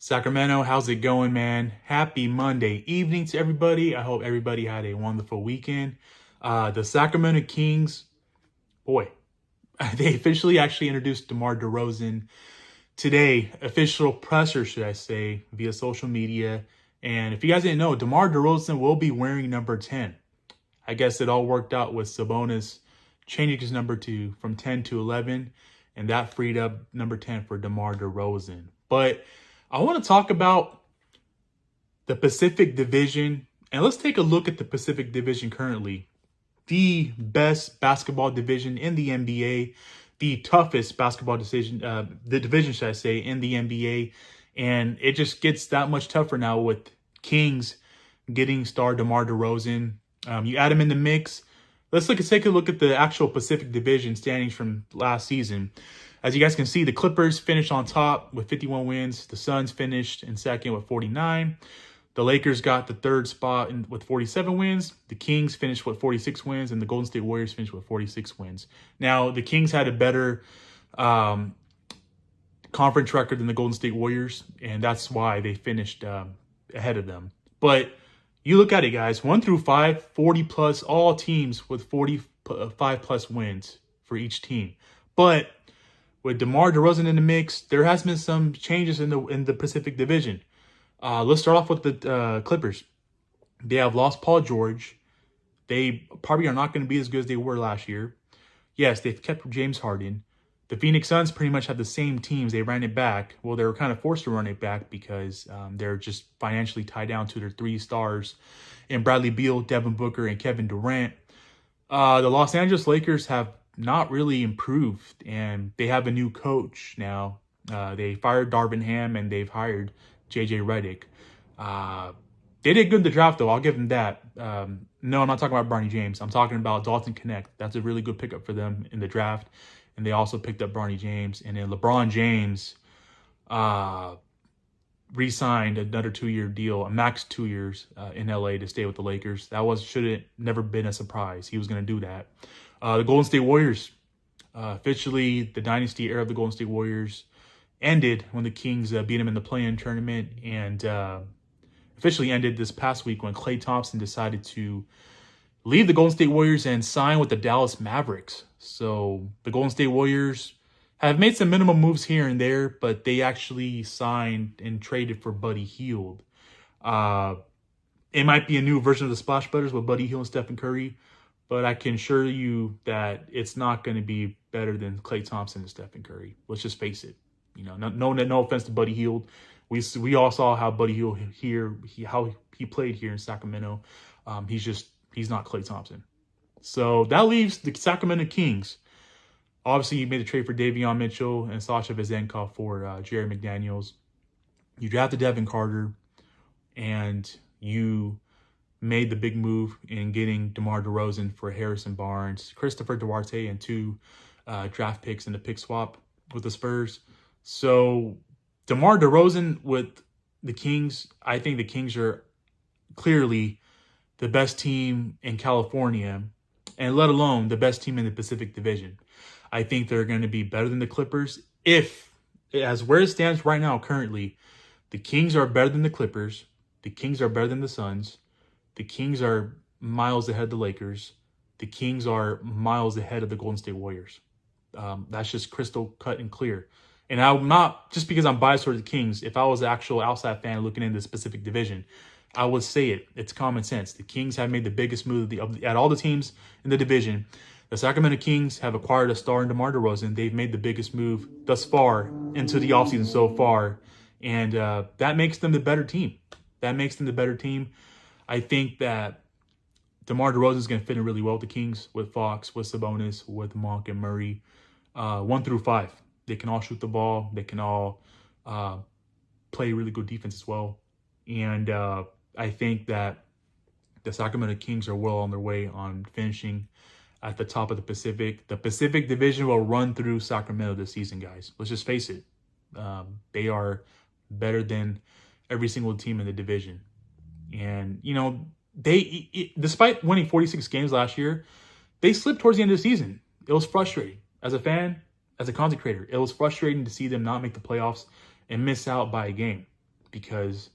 Sacramento, how's it going, man? Happy Monday evening to everybody. I hope everybody had a wonderful weekend. The Sacramento Kings, boy, they officially actually introduced DeMar DeRozan today. Official presser, should I say, via social media. And if you guys didn't know, DeMar DeRozan will be wearing number 10. I guess it all worked out with Sabonis changing his number from 10 to 11, and that freed up number 10 for DeMar DeRozan. But I want to talk about the Pacific Division, and let's take a look at the Pacific Division currently. The best basketball division in the NBA, the toughest basketball division, the division, should I say, in the NBA. And it just gets that much tougher now with Kings getting star DeMar DeRozan. You add him in the mix. Let's take a look at the actual Pacific Division standings from last season. As you guys can see, the Clippers finished on top with 51 wins. The Suns finished in second with 49. The Lakers got the third spot with 47 wins. The Kings finished with 46 wins, and the Golden State Warriors finished with 46 wins. Now, the Kings had a better conference record than the Golden State Warriors, and that's why they finished ahead of them. But you look at it, guys, 1 through 5, 40 plus, all teams with 45 plus wins for each team. But with DeMar DeRozan in the mix, there has been some changes in the Pacific Division. Let's start off with the Clippers. They have lost Paul George. They probably are not going to be as good as they were last year. Yes, they've kept James Harden. The Phoenix Suns pretty much have the same teams. They ran it back. Well, they were kind of forced to run it back because they're just financially tied down to their 3 stars in Bradley Beal, Devin Booker, and Kevin Durant. The Los Angeles Lakers have not really improved, and they have a new coach now. They fired Darvin Ham, and they've hired JJ Redick. They did good in the draft, though. I'll give them that. No, I'm not talking about Barney James. I'm talking about Dalton Connect. That's a really good pickup for them in the draft. And they also picked up Barney James. And then LeBron James re-signed another 2-year deal, a max 2 years in LA to stay with the Lakers. That should have never been a surprise. He was going to do that. The Golden State Warriors, officially the dynasty era of the Golden State Warriors ended when the Kings beat them in the play-in tournament, and officially ended this past week when Klay Thompson decided to leave the Golden State Warriors and sign with the Dallas Mavericks. So the Golden State Warriors have made some minimum moves here and there, but they actually signed and traded for Buddy Hield. It might be a new version of the Splash Brothers with Buddy Hield and Stephen Curry, but I can assure you that it's not going to be better than Klay Thompson and Stephen Curry. Let's just face it. You know, no offense to Buddy Hield. We all saw how Buddy Hield how he played here in Sacramento. He's not Klay Thompson. So that leaves the Sacramento Kings. Obviously, you made the trade for Davion Mitchell and Sasha Vezenkov for Jerry McDaniels. You drafted Devin Carter, and you made the big move in getting DeMar DeRozan for Harrison Barnes, Christopher Duarte, and 2 draft picks in the pick swap with the Spurs. So DeMar DeRozan with the Kings, I think the Kings are clearly the best team in California, and let alone the best team in the Pacific Division. I think they're going to be better than the Clippers. As where it stands right now currently, the Kings are better than the Clippers. The Kings are better than the Suns. The Kings are miles ahead of the Lakers. The Kings are miles ahead of the Golden State Warriors. That's just crystal cut and clear. And I'm not, just because I'm biased towards the Kings, if I was an actual outside fan looking into the Pacific Division, I would say it. It's common sense. The Kings have made the biggest move at all the teams in the division. The Sacramento Kings have acquired a star in DeMar DeRozan. They've made the biggest move thus far into the offseason so far. And that makes them the better team. I think that DeMar DeRozan is going to fit in really well with the Kings, with Fox, with Sabonis, with Monk and Murray. 1 through 5. They can all shoot the ball. They can all play really good defense as well. And I think that the Sacramento Kings are well on their way on finishing at the top of the Pacific. The Pacific Division will run through Sacramento this season, guys. Let's just face it. They are better than every single team in the division. And, you know, despite winning 46 games last year, they slipped towards the end of the season. It was frustrating. As a fan, as a content creator, it was frustrating to see them not make the playoffs and miss out by a game. because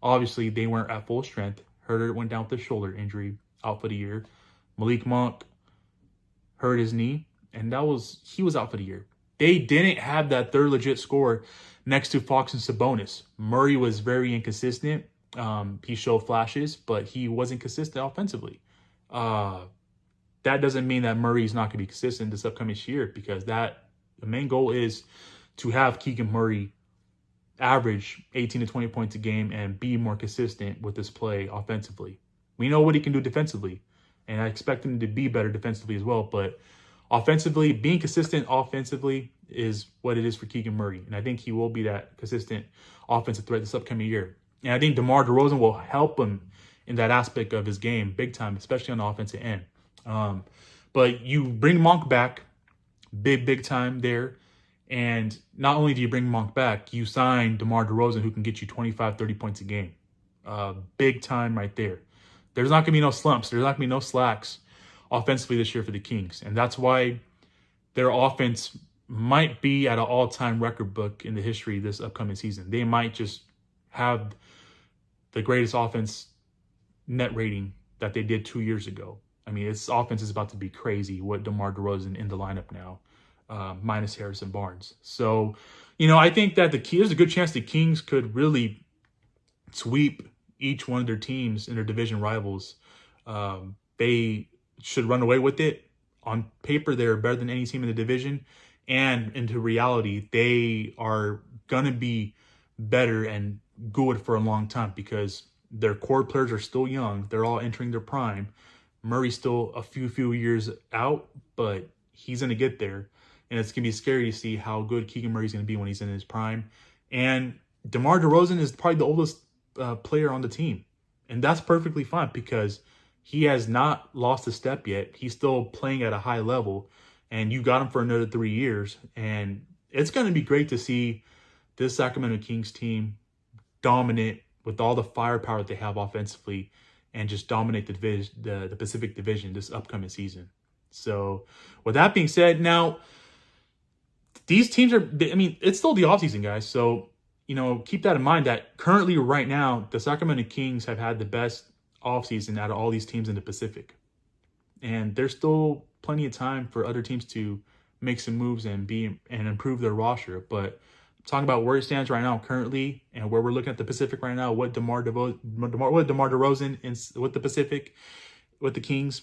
obviously they weren't at full strength. Herter went down with a shoulder injury, out for the year. Malik Monk hurt his knee, and he was out for the year. They didn't have that third legit scorer next to Fox and Sabonis. Murray was very inconsistent. He showed flashes, but he wasn't consistent offensively. That doesn't mean that Murray's not going to be consistent this upcoming year, because the main goal is to have Keegan Murray average 18 to 20 points a game and be more consistent with his play offensively. We know what he can do defensively, and I expect him to be better defensively as well, but offensively, being consistent offensively is what it is for Keegan Murray, and I think he will be that consistent offensive threat this upcoming year. And I think DeMar DeRozan will help him in that aspect of his game big time, especially on the offensive end. But you bring Monk back big time there. And not only do you bring Monk back, you sign DeMar DeRozan, who can get you 25, 30 points a game. Big time right there. There's not going to be no slumps. There's not going to be no slacks offensively this year for the Kings. And that's why their offense might be at an all-time record book in the history this upcoming season. They might just have the greatest offense net rating that they did 2 years ago. I mean, its offense is about to be crazy with DeMar DeRozan in the lineup now, minus Harrison Barnes. So, I think that there's a good chance the Kings could really sweep each one of their teams in their division rivals. They should run away with it. On paper, they're better than any team in the division. And into reality, they are going to be better and good for a long time because their core players are still young. They're all entering their prime. Murray's still a few years out, but he's going to get there. And it's going to be scary to see how good Keegan Murray's going to be when he's in his prime. And DeMar DeRozan is probably the oldest player on the team. And that's perfectly fine because he has not lost a step yet. He's still playing at a high level. And you got him for another 3 years. And it's going to be great to see this Sacramento Kings team dominant with all the firepower that they have offensively and just dominate the Pacific Division this upcoming season. So with that being said, now these teams it's still the offseason, guys. So, keep that in mind that currently right now, the Sacramento Kings have had the best offseason out of all these teams in the Pacific. And there's still plenty of time for other teams to make some moves and improve their roster. But talking about where it stands right now currently and where we're looking at the Pacific right now, what DeMar DeRozan in with the Pacific, with the Kings.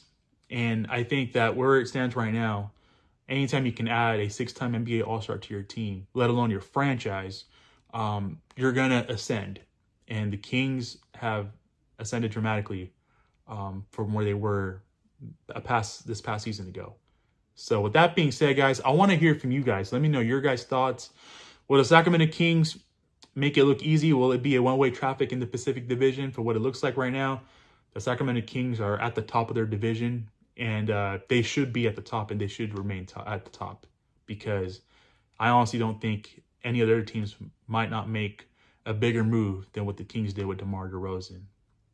And I think that where it stands right now, anytime you can add a 6-time NBA All-Star to your team, let alone your franchise, you're going to ascend. And the Kings have ascended dramatically from where they were this past season ago. So with that being said, guys, I want to hear from you guys. Let me know your guys' thoughts. Will the Sacramento Kings make it look easy? Will it be a one-way traffic in the Pacific Division for what it looks like right now? The Sacramento Kings are at the top of their division, and they should be at the top, and they should remain at the top because I honestly don't think any other teams might not make a bigger move than what the Kings did with DeMar DeRozan.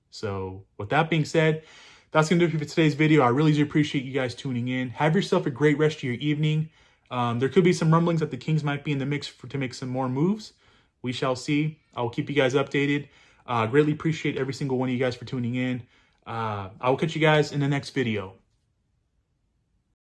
So with that being said, that's going to do it for today's video. I really do appreciate you guys tuning in. Have yourself a great rest of your evening. There could be some rumblings that the Kings might be in the mix to make some more moves. We shall see. I will keep you guys updated. Greatly appreciate every single one of you guys for tuning in. I will catch you guys in the next video.